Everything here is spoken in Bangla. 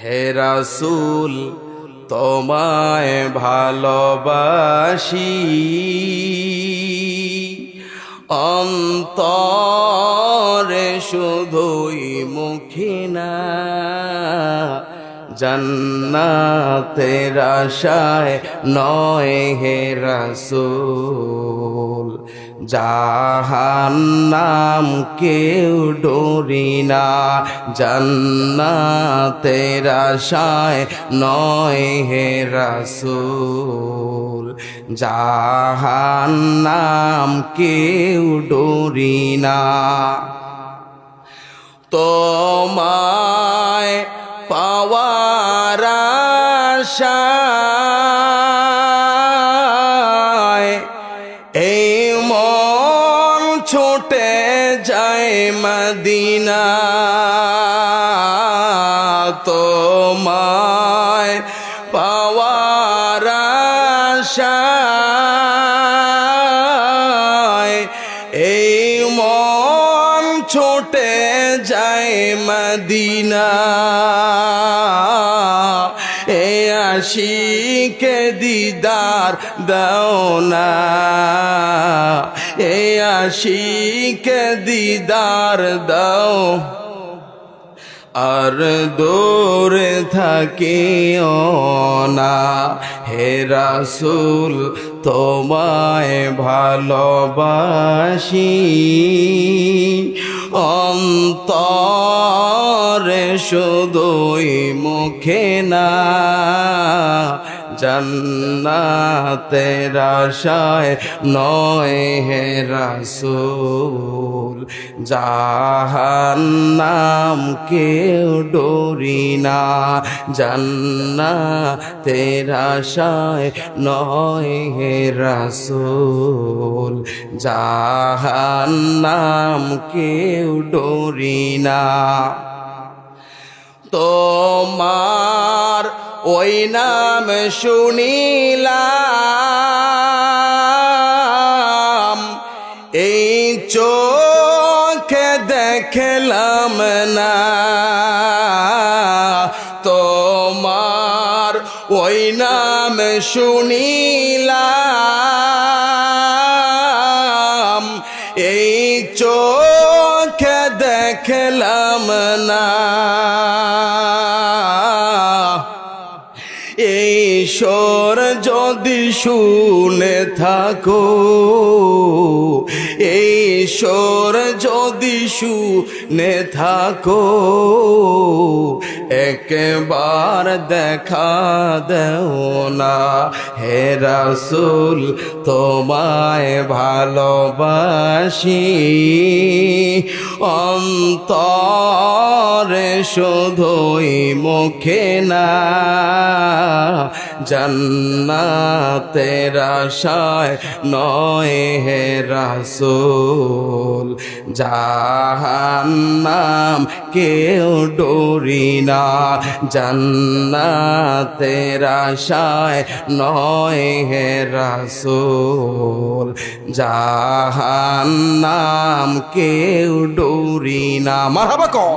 হে রাসূল তোমায় ভালোবাসি, অন্তরে শুধুই মুখে না, জান্নাতের আশায় নয় হে রাসূল। জাহান্নাম কেউ ডরি না, জান্নাতের আশায় নয় হে রাসূল। জাহান্নাম কেউ ডরি না। তোমায় পাওয়ার আশায় এই মন ছুটে যায় মদিনা। তোমায় পাওয়ার আশায় এই মন ছুটে যায় মদিনা। এ আশিকে দিদার দাও না, এ আশিকে দিদার দাও, আর দূরে থাকিও না। হে রাসূল তোমায় ভালোবাসি, অন্তরে শুধুই মুখে না, জান্নাতের আশায় নয় হে রাসূল। জাহান্নাম কেউ ডরি না, জান্নাতের আশায় নয় হে রাসূল। জাহান্নাম কেউ ডরি না। তোমার ওই নাম শুনিলাম, এই চোখে দেখলাম না। তোমার ওই নাম শুনিলাম, এই চোখে দেখলাম না। এই সুর যদি শুনে থাকো, এই সুর যদি শুনে থাকো, একবার দেখা দেও না। হে রাসূল তোমায় ভালোবাসি, অন্তরে শুধুই মুখে না, জান্নাতের আশায় নয় হে রাসূল। জাহান্নাম কেউ ডরি না, জান্নাতের আশায় নয় হে রাসূল। জাহান্নাম কেউ ডরি না। মারহাবা কও।